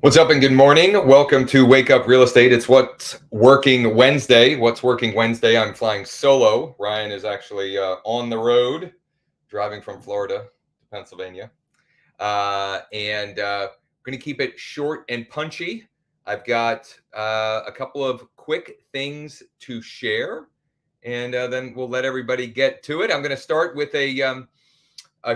What's up and good morning. Welcome to Wake Up Real Estate. It's What's Working Wednesday. What's Working Wednesday? I'm flying solo. Ryan is actually on the road, driving from Florida to Pennsylvania. And we're going to keep it short and punchy. I've got a couple of quick things to share, and then we'll let everybody get to it. I'm going to start with a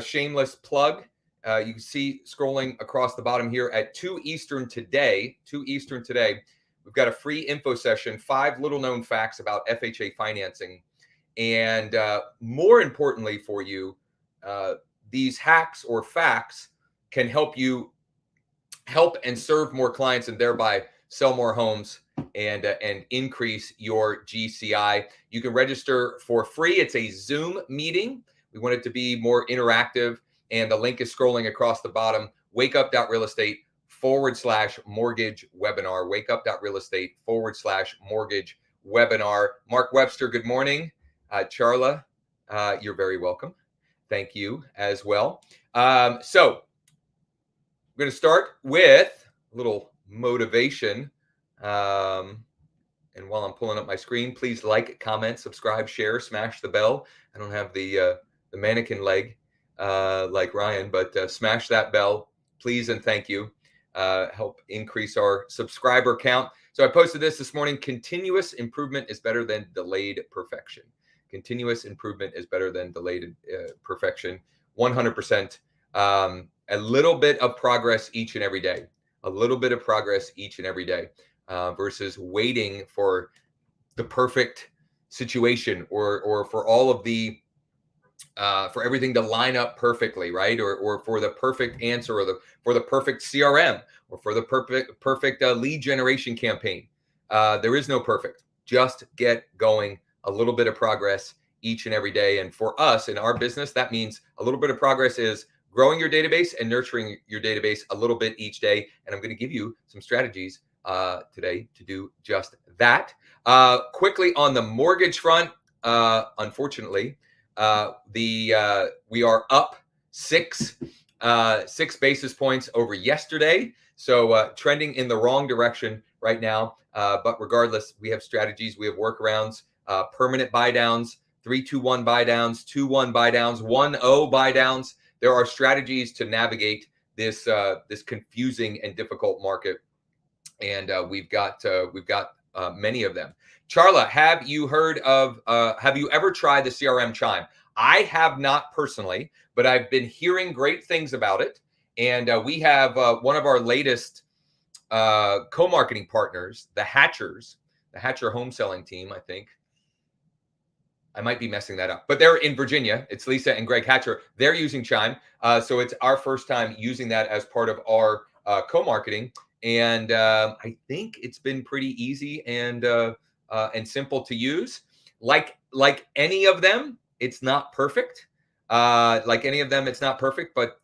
shameless plug. You can see scrolling across the bottom here at 2 Eastern today, we've got a free info session, 5 little known facts about FHA financing. And more importantly for you, these hacks or facts can help you help and serve more clients and thereby sell more homes and increase your GCI. You can register for free. It's a Zoom meeting. We want it to be more interactive. And the link is scrolling across the bottom, wakeup.realestate/mortgage webinar, wakeup.realestate/mortgage webinar. Mark Webster, good morning. Charla, you're very welcome. Thank you as well. So we're going to start with a little motivation. And while I'm pulling up my screen, please like, comment, subscribe, share, smash the bell. I don't have the mannequin leg like Ryan, but smash that bell, please, and thank you. Help increase our subscriber count. So I posted this morning. Continuous improvement is better than delayed perfection. Continuous improvement is better than delayed perfection. 100%. A little bit of progress each and every day. A little bit of progress each and every day versus waiting for the perfect situation or for all of the for everything to line up perfectly, right? Or for the perfect answer, or for the perfect CRM, or for the perfect lead generation campaign. There is no perfect. Just get going. A little bit of progress each and every day. And for us in our business, that means a little bit of progress is growing your database and nurturing your database a little bit each day. And I'm going to give you some strategies today to do just that. Quickly on the mortgage front, unfortunately, we are up six basis points over yesterday. So trending in the wrong direction right now. But regardless, we have strategies, we have workarounds, permanent buy downs, 3-2-1 buy downs, 2-1 buy downs, 1-0 buy downs. There are strategies to navigate this confusing and difficult market, and we've got many of them. Charla, have you ever tried the CRM Chime? I have not personally, but I've been hearing great things about it. And we have one of our latest co-marketing partners, the Hatcher home selling team, I think. I might be messing that up, but they're in Virginia. It's Lisa and Greg Hatcher. They're using Chime. So it's our first time using that as part of our co-marketing. And I think it's been pretty easy and simple to use. Like any of them, it's not perfect. But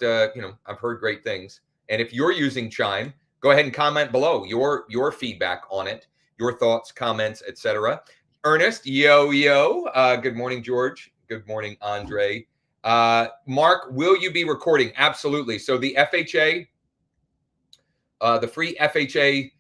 I've heard great things. And if you're using Chime, go ahead and comment below your feedback on it, your thoughts, comments, etc. Ernest, yo. Good morning, George. Good morning, Andre. Mark, will you be recording? Absolutely. So the FHA, the free FHA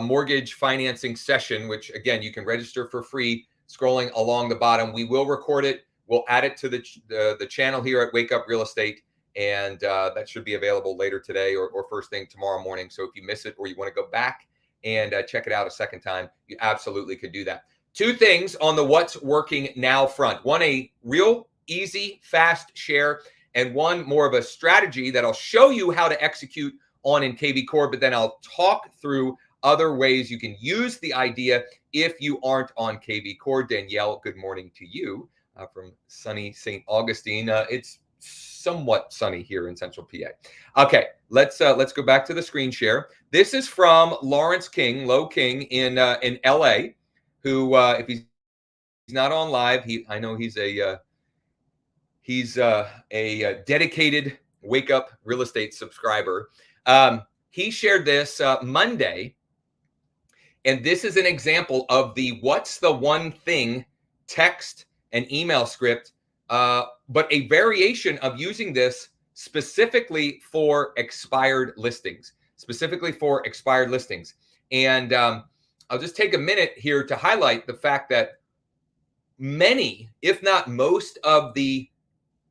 mortgage financing session, which again, you can register for free, scrolling along the bottom. We will record it. We'll add it to the channel here at Wake Up Real Estate. And that should be available later today or first thing tomorrow morning. So if you miss it or you want to go back and check it out a second time, you absolutely could do that. 2 things on the what's working now front. One, a real easy, fast share, and one more of a strategy that I'll show you how to execute on in KV Core, but then I'll talk through other ways you can use the idea if you aren't on KV Core. Danielle, good morning to you from sunny St. Augustine. It's somewhat sunny here in Central PA. Okay, let's go back to the screen share. This is from Lawrence King, Low King in LA, who if he's not on live, I know he's a dedicated Wake Up Real Estate subscriber. He shared this Monday, and this is an example of the what's the one thing text and email script, but a variation of using this specifically for expired listings. specifically for expired listings. And I'll just take a minute here to highlight the fact that many, if not most, of the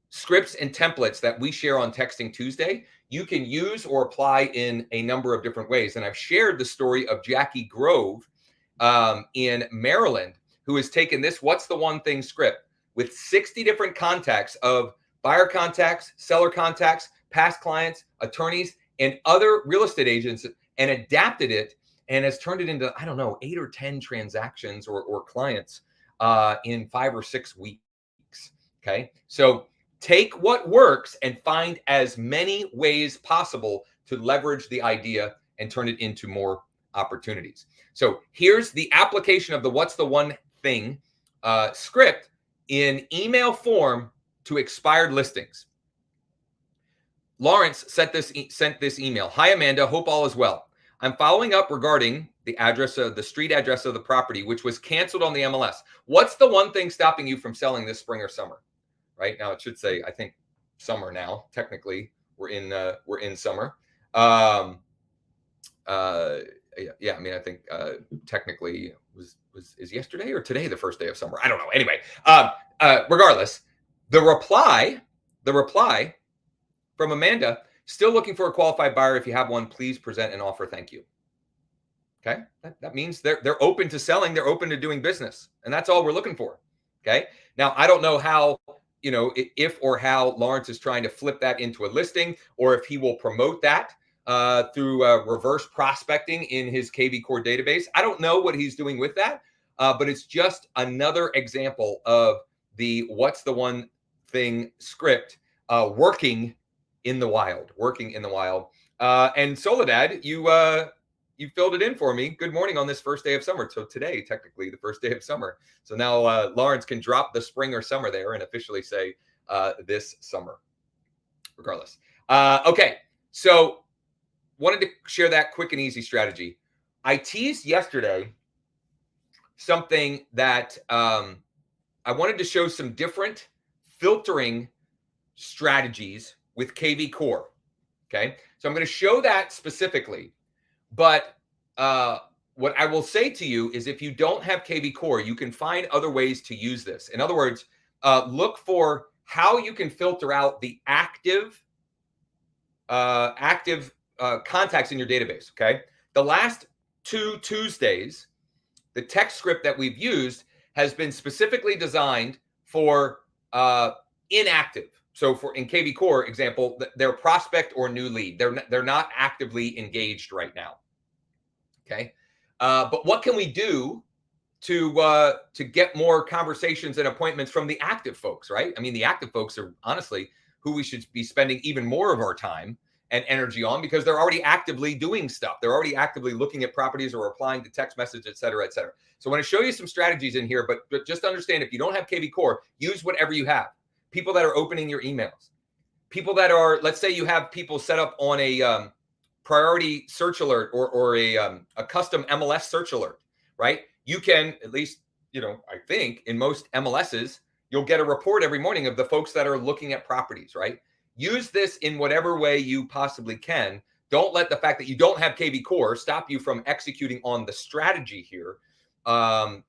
scripts and templates that we share on Texting Tuesday, you can use or apply in a number of different ways. And I've shared the story of Jackie Grove in Maryland, who has taken this What's the One Thing script with 60 different contacts of buyer contacts, seller contacts, past clients, attorneys, and other real estate agents, and adapted it and has turned it into, I don't know, 8 or 10 transactions or clients in 5 or 6 weeks. Okay. So take what works and find as many ways possible to leverage the idea and turn it into more opportunities. So here's the application of the What's the One Thing script in email form to expired listings. Lawrence sent this email. Hi, Amanda. Hope all is well. I'm following up regarding the address of the street address of the property, which was canceled on the MLS. What's the one thing stopping you from selling this spring or summer? Right now, it should say, I think, summer now. Technically, we're in summer. Yeah, I mean, I think technically is yesterday or today the first day of summer? I don't know. Anyway, regardless, the reply from Amanda, still looking for a qualified buyer. If you have one, please present an offer. Thank you. Okay, that means they're open to selling. They're open to doing business, and that's all we're looking for. Okay. Now, I don't know how, if or how Lawrence is trying to flip that into a listing, or if he will promote that through reverse prospecting in his KV Core database. I don't know what he's doing with that, but it's just another example of the What's the One Thing script working in the wild. And Soledad, you filled it in for me. Good morning on this first day of summer. So today, technically, the first day of summer. So now Lawrence can drop the spring or summer there and officially say this summer, regardless. Okay, so wanted to share that quick and easy strategy. I teased yesterday something that I wanted to show some different filtering strategies with KV Core. Okay, so I'm going to show that specifically. But what I will say to you is, if you don't have KV Core, you can find other ways to use this. In other words, look for how you can filter out the active contacts in your database. Okay, the last 2 Tuesdays, the text script that we've used has been specifically designed for inactive. So in KV Core example, they're prospect or new lead. They're not actively engaged right now. Okay, but what can we do to get more conversations and appointments from the active folks? Right? I mean, the active folks are honestly who we should be spending even more of our time and energy on, because they're already actively doing stuff. They're already actively looking at properties or replying to text messages, et cetera, et cetera. So I want to show you some strategies in here, but just understand, if you don't have KV Core, use whatever you have. People that are opening your emails, people that are, let's say you have people set up on a priority search alert or a custom MLS search alert, right? You can, at least, I think in most MLSs, you'll get a report every morning of the folks that are looking at properties, right? Use this in whatever way you possibly can. Don't let the fact that you don't have KV Core stop you from executing on the strategy here, and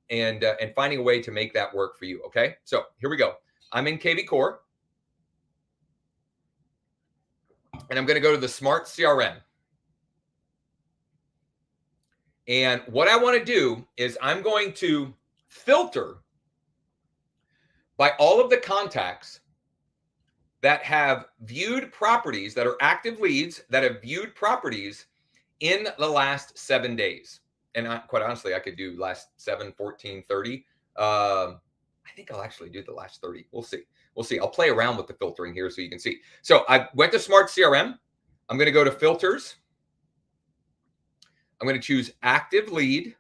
finding a way to make that work for you. Okay, so here we go. I'm in KV Core, and I'm going to go to the Smart CRM. And what I want to do is I'm going to filter by all of the contacts that have viewed properties, that are active leads, that have viewed properties in the last 7 days. And quite honestly, I could do last 7, 14, 30. I think I'll actually do the last 30. We'll see. I'll play around with the filtering here so you can see. So I went to Smart CRM. I'm going to go to filters. I'm going to choose active lead.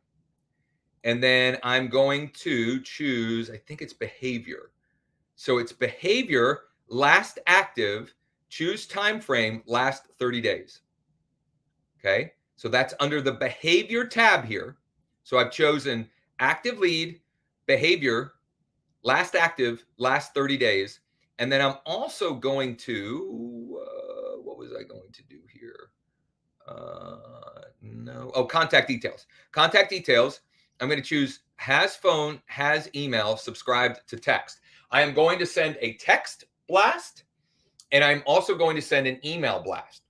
And then I'm going to choose, I think it's behavior. So it's behavior, last active, choose time frame, last 30 days. Okay. So that's under the behavior tab here. So I've chosen active lead, behavior, last active, last 30 days. And then I'm also going to, what was I going to do here? No. Oh, contact details. Contact details. I'm going to choose has phone, has email, subscribed to text. I am going to send a text blast, and I'm also going to send an email blast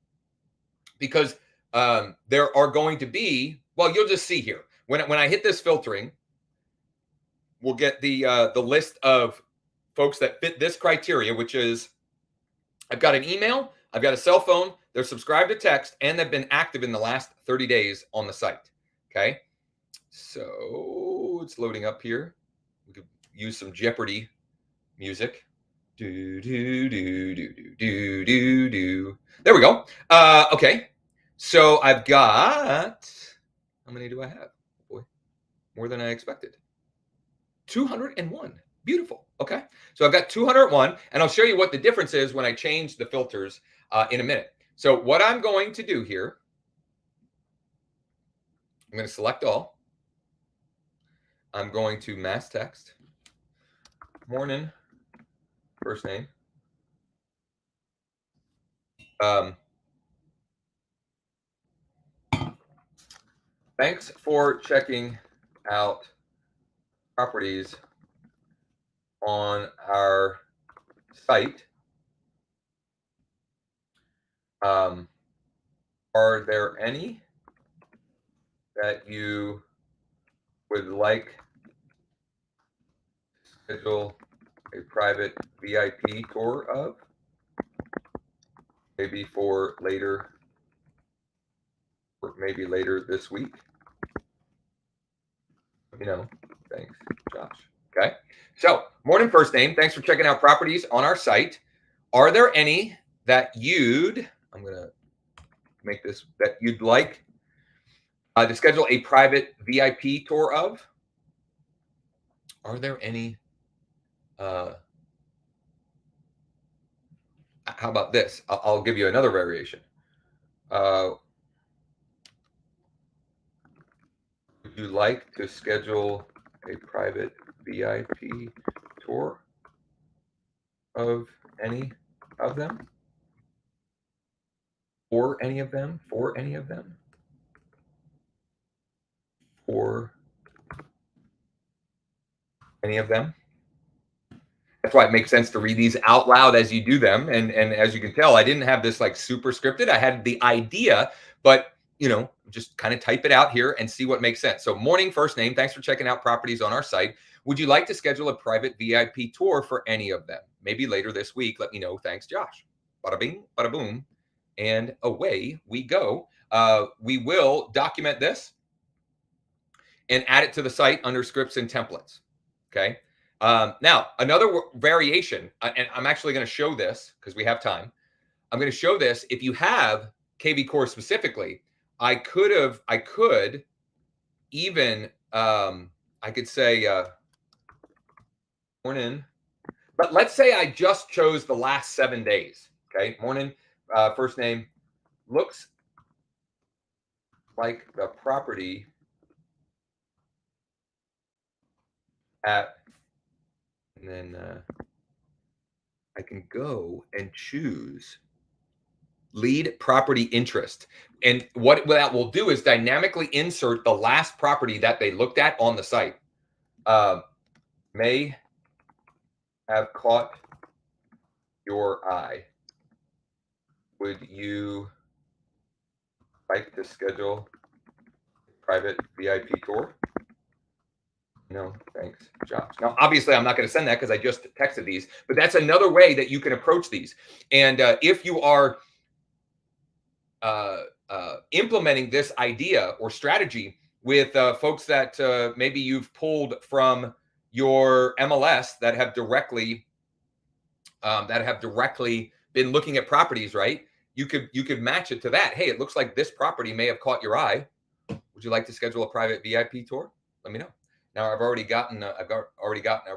because there are going to be, well, you'll just see here. When I hit this filtering, we'll get the list of folks that fit this criteria, which is I've got an email, I've got a cell phone, they're subscribed to text, and they've been active in the last 30 days on the site. Okay. So it's loading up here. We could use some Jeopardy music. Do, do, do, do, do, do, do, do. There we go. Okay. So I've got, how many do I have? Boy, more than I expected. 201. Beautiful. Okay. So I've got 201, and I'll show you what the difference is when I change the filters in a minute. So what I'm going to do here, I'm going to select all. I'm going to mass text. Morning, first name. Thanks for checking out properties on our site. Are there any that you would like to schedule a private VIP tour of? Maybe for later, or maybe later this week. Let me know. Thanks, Josh. Okay. So, morning, first name. Thanks for checking out properties on our site. Are there any that I'm going to make this, that you'd like to schedule a private VIP tour of? Are there any? How about this? I'll give you another variation. Would you like to schedule a private VIP tour of any of them? For any of them? For any of them? For any of them? That's why it makes sense to read these out loud as you do them. And as you can tell, I didn't have this like super scripted. I had the idea, but just kind of type it out here and see what makes sense. So morning, first name. Thanks for checking out properties on our site. Would you like to schedule a private VIP tour for any of them? Maybe later this week. Let me know. Thanks, Josh. Bada bing, bada boom. And away we go. We will document this and add it to the site under scripts and templates. Okay. Now, another variation, and I'm actually going to show this because we have time. I'm going to show this. If you have KV Core specifically, I could even, I could say, morning, but let's say I just chose the last 7 days. Okay. Morning, first name, looks like the property at, and then I can go and choose lead property interest. And what that will do is dynamically insert the last property that they looked at on the site. May have caught your eye. Would you like to schedule a private VIP tour? No, thanks, Josh. Now, obviously, I'm not going to send that because I just texted these, but that's another way that you can approach these. And if you are implementing this idea or strategy with folks that maybe you've pulled from your MLS that have directly been looking at properties, right? You could match it to that. Hey, it looks like this property may have caught your eye. Would you like to schedule a private VIP tour? Let me know. Now I've already gotten a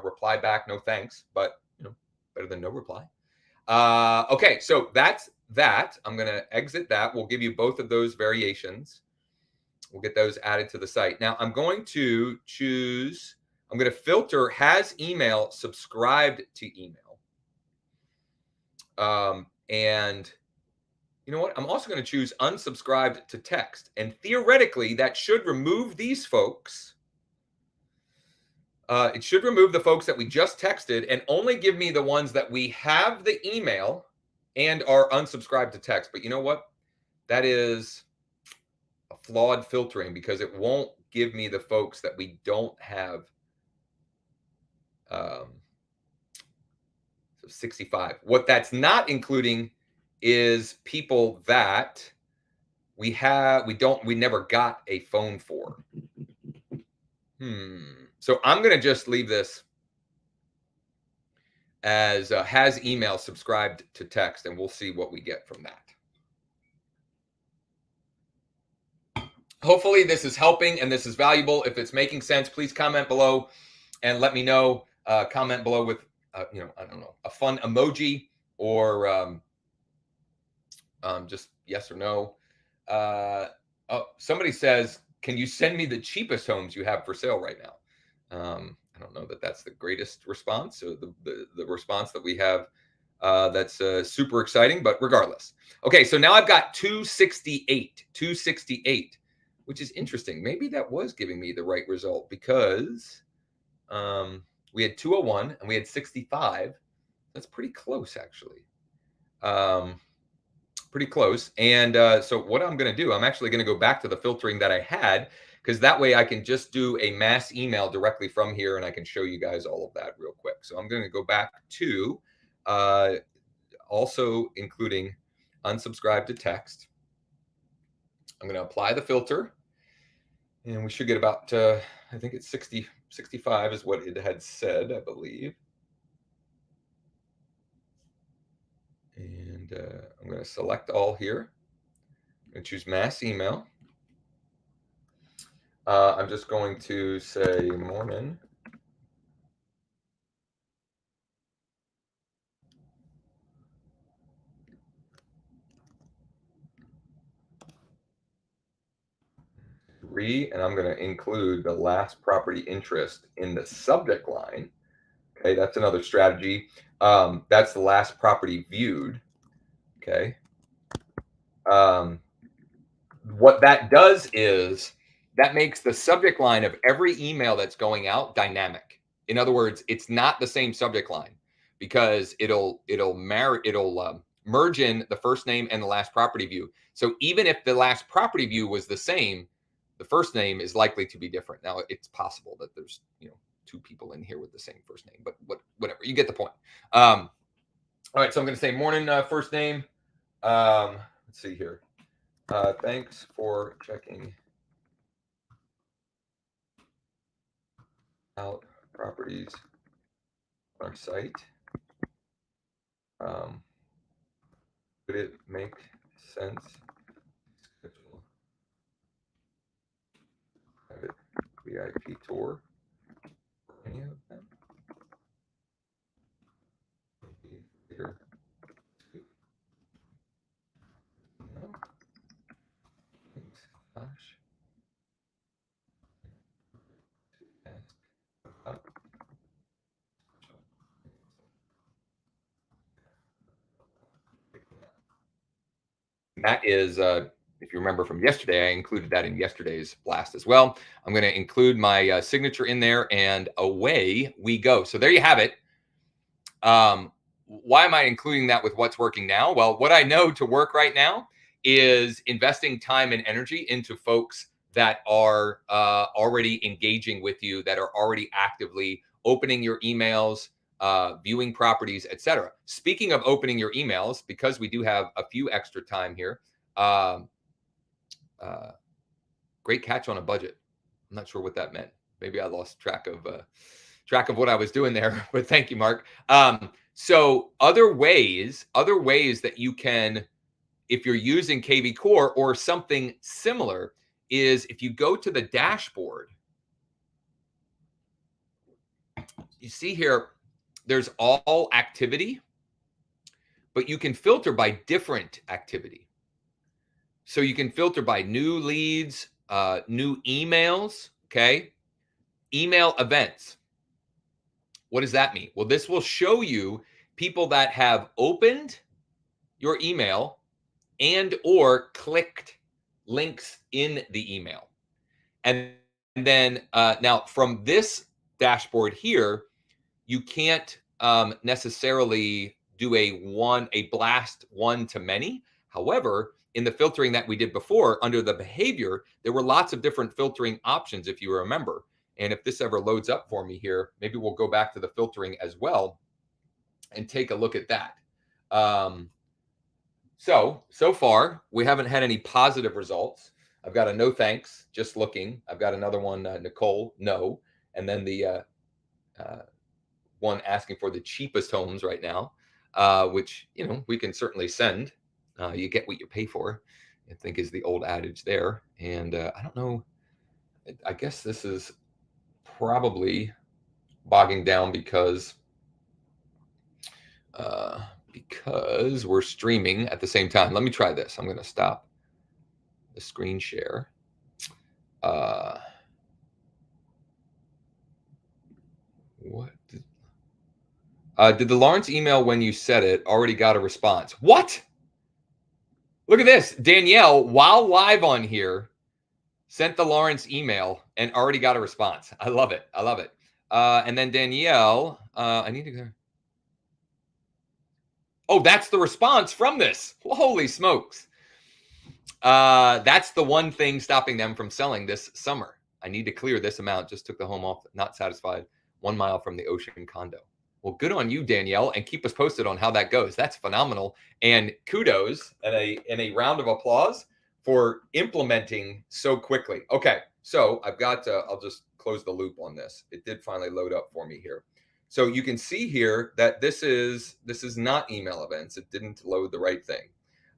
reply back. No thanks, but better than no reply. Okay, so that's that. I'm going to exit that. We'll give you both of those variations. We'll get those added to the site. Now I'm going to filter has email subscribed to email. And You know what? I'm also going to choose unsubscribed to text. And theoretically, that should remove these folks. It should remove the folks that we just texted and only give me the ones that we have the email and are unsubscribed to text. But you know what? That is a flawed filtering because it won't give me the folks that we don't have. So 65. What that's not including is people that we never got a phone for. So I'm going to just leave this as has email subscribed to text, and we'll see what we get from that. Hopefully this is helping and this is valuable. If it's making sense, please comment below and let me know. Comment below with, I don't know, a fun emoji or just yes or no. Somebody says, can you send me the cheapest homes you have for sale right now? I don't know that that's the greatest response. So the response that we have that's super exciting, but regardless. Okay, so now I've got 268, which is interesting. Maybe that was giving me the right result because we had 201 and we had 65. That's pretty close, actually. Pretty close. And so what I'm going to do, I'm actually going to go back to the filtering that I had because that way I can just do a mass email directly from here and I can show you guys all of that real quick. So I'm going to go back to also including unsubscribe to text. I'm going to apply the filter and we should get about, I think it's 65 is what it had said, I believe. And I'm going to select all here. I'm going to choose mass email. I'm just going to say morning. And I'm going to include the last property interest in the subject line. Okay, that's another strategy. That's the last property viewed. Okay. What that does is that makes the subject line of every email that's going out dynamic. In other words, it's not the same subject line because it'll merge in the first name and the last property view. So even if the last property view was the same, the first name is likely to be different. Now it's possible that there's two people in here with the same first name, but whatever, you get the point. All right, so I'm going to say morning first name. Let's see here. Thanks for checking out properties on our site. Would it make sense to schedule a private VIP tour for any of them? Later. No. Thanks, Josh. That is, if you remember from yesterday, I included that in yesterday's blast as well. I'm going to include my signature in there, and away we go. So there you have it. Why am I including that with what's working now? Well, what I know to work right now is investing time and energy into folks that are already engaging with you, that are already actively opening your emails, viewing properties, etc. Speaking of opening your emails, because we do have a few extra time here, great catch on a budget. I'm not sure what that meant. Maybe I lost track of what I was doing there, but thank you, Mark. So other ways that you can, if you're using KV Core or something similar, is if you go to the dashboard, you see here, there's all activity, but you can filter by different activity. So you can filter by new leads, new emails, okay? Email events. What does that mean? Well, this will show you people that have opened your email and or clicked links in the email. And then now from this dashboard here, you can't necessarily do a blast one to many. However, in the filtering that we did before under the behavior, there were lots of different filtering options, if you remember. And if this ever loads up for me here, maybe we'll go back to the filtering as well and take a look at that. So far, we haven't had any positive results. I've got a no thanks, just looking. I've got another one, Nicole, no. And then the one asking for the cheapest homes right now, which, we can certainly send. You get what you pay for, I think is the old adage there. And I don't know, I guess this is probably bogging down because we're streaming at the same time. Let me try this. I'm going to stop the screen share. Did the Lawrence email when you said it already got a response? What? Look at this. Danielle, while live on here, sent the Lawrence email and already got a response. I love it. I love it. And then Danielle, I need to go. Oh, that's the response from this. Holy smokes. That's the one thing stopping them from selling this summer. I need to clear this amount. Just took the home off, not satisfied. 1 mile from the ocean condo. Well, good on you, Danielle, and keep us posted on how that goes. That's phenomenal. And kudos and a round of applause for implementing so quickly. Okay, so I've got I'll just close the loop on this. It did finally load up for me here. So you can see here that this is not email events. It didn't load the right thing.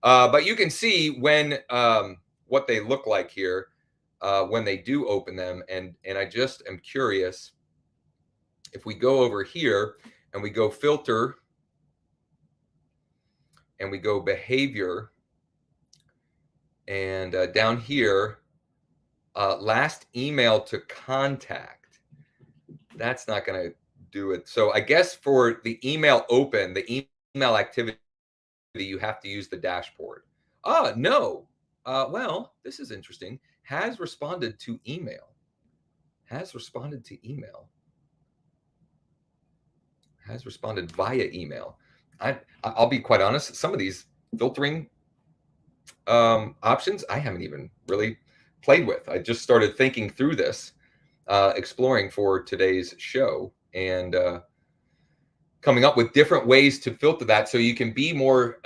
But you can see when what they look like here when they do open them. And I just am curious if we go over here and we go filter and we go behavior and down here, last email to contact. That's not going to do it. So I guess for the email open, the email activity, you have to use the dashboard. No. Well, this is interesting. Has responded to email. Has responded to email. Has responded via email. I'll be quite honest. Some of these filtering options I haven't even really played with. I just started thinking through this, exploring for today's show, and coming up with different ways to filter that so you can be more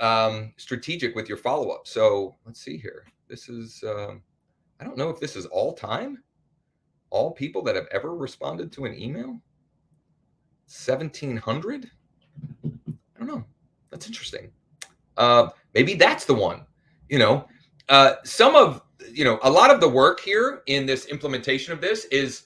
strategic with your follow-up. So let's see here. This is, I don't know if this is all time, all people that have ever responded to an email. 1,700. I don't know. That's interesting. Maybe that's the one. Some of, a lot of the work here in this implementation of this is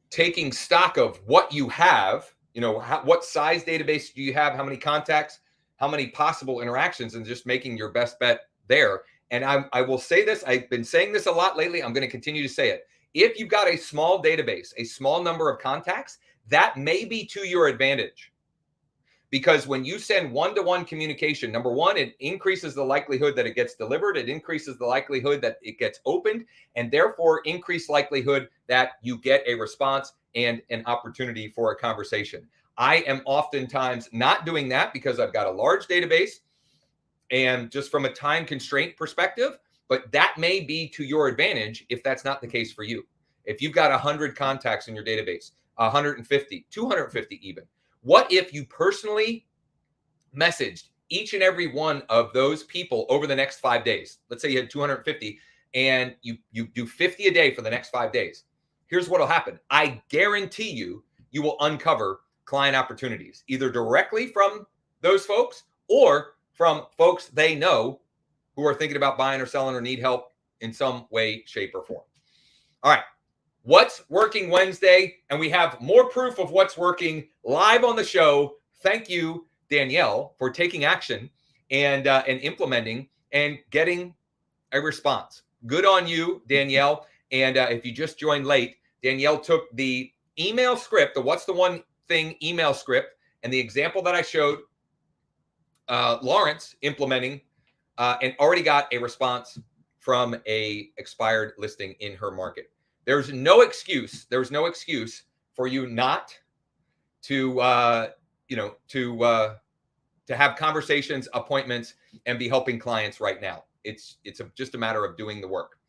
taking stock of what you have. What size database do you have? How many contacts? How many possible interactions? And just making your best bet there. And I will say this. I've been saying this a lot lately. I'm going to continue to say it. If you've got a small database, a small number of contacts, that may be to your advantage. Because when you send one-to-one communication, number one, it increases the likelihood that it gets delivered. It increases the likelihood that it gets opened, and therefore increased likelihood that you get a response and an opportunity for a conversation. I am oftentimes not doing that because I've got a large database and just from a time constraint perspective, but that may be to your advantage if that's not the case for you. If you've got 100 contacts in your database, 150, 250 even, what if you personally messaged each and every one of those people over the next 5 days? Let's say you had 250 and you do 50 a day for the next 5 days. Here's what will happen. I guarantee you will uncover client opportunities, either directly from those folks or from folks they know who are thinking about buying or selling or need help in some way, shape, or form. All right. What's Working Wednesday, and we have more proof of what's working live on the show. Thank you, Danielle, for taking action and implementing and getting a response. Good on you, Danielle. And if you just joined late, Danielle took the email script, the What's the One Thing email script, and the example that I showed Lawrence implementing and already got a response from a expired listing in her market. There's no excuse. There's no excuse for you not to to have conversations, appointments, and be helping clients right now. It's just a matter of doing the work.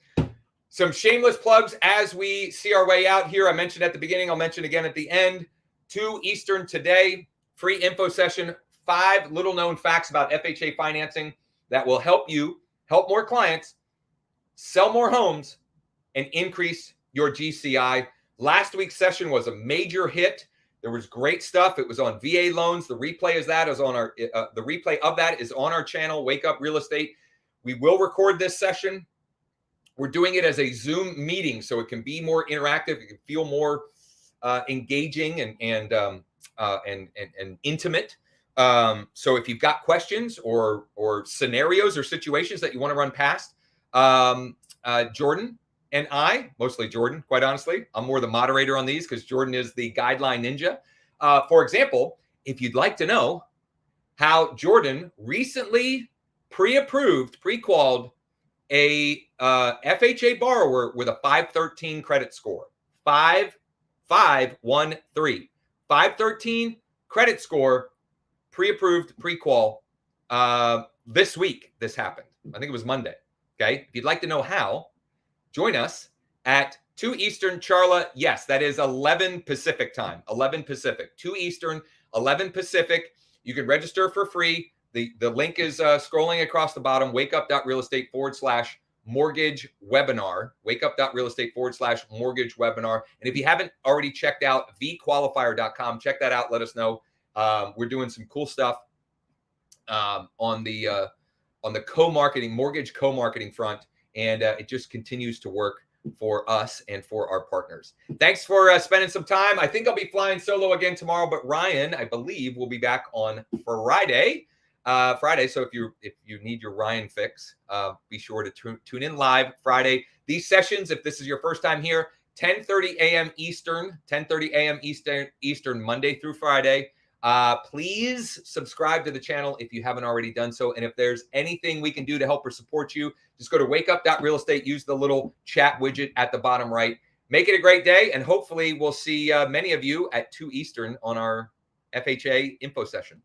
Some shameless plugs as we see our way out here. I mentioned at the beginning, I'll mention again at the end. 2 Eastern today, free info session, 5 little known facts about FHA financing that will help you help more clients, sell more homes, and increase your GCI. Last week's session was a major hit. There was great stuff. It was on VA loans. The replay is on our the replay of that is on our channel, Wake Up Real Estate. We will record this session. We're doing it as a Zoom meeting, so it can be more interactive. It can feel more engaging and intimate. So if you've got questions or scenarios or situations that you want to run past, Jordan and I, mostly Jordan, quite honestly, I'm more the moderator on these because Jordan is the guideline ninja. For example, if you'd like to know how Jordan recently pre-qualified a FHA borrower with a 513 credit score, 5513, 513 credit score, pre-approved, pre-qual. This week, this happened. I think it was Monday. Okay. If you'd like to know how, join us at 2 Eastern, Charla. Yes, that is 11 Pacific time, 11 Pacific, 2 Eastern, 11 Pacific. You can register for free. The link is scrolling across the bottom, wakeup.realestate/mortgage webinar, wakeup.realestate/mortgage webinar. And if you haven't already checked out vqualifier.com, check that out. Let us know. We're doing some cool stuff on the co-marketing, mortgage co-marketing front. And it just continues to work for us and for our partners. Thanks for spending some time. I think I'll be flying solo again tomorrow, but Ryan, I believe, will be back on Friday. So if you need your Ryan fix, be sure to tune in live Friday. These sessions, if this is your first time here, 10:30 a.m. Eastern, 10:30 a.m. Eastern, Monday through Friday. Please subscribe to the channel if you haven't already done so. And if there's anything we can do to help or support you, just go to wakeup.realestate, use the little chat widget at the bottom right. Make it a great day, and hopefully we'll see many of you at 2 Eastern on our FHA info session.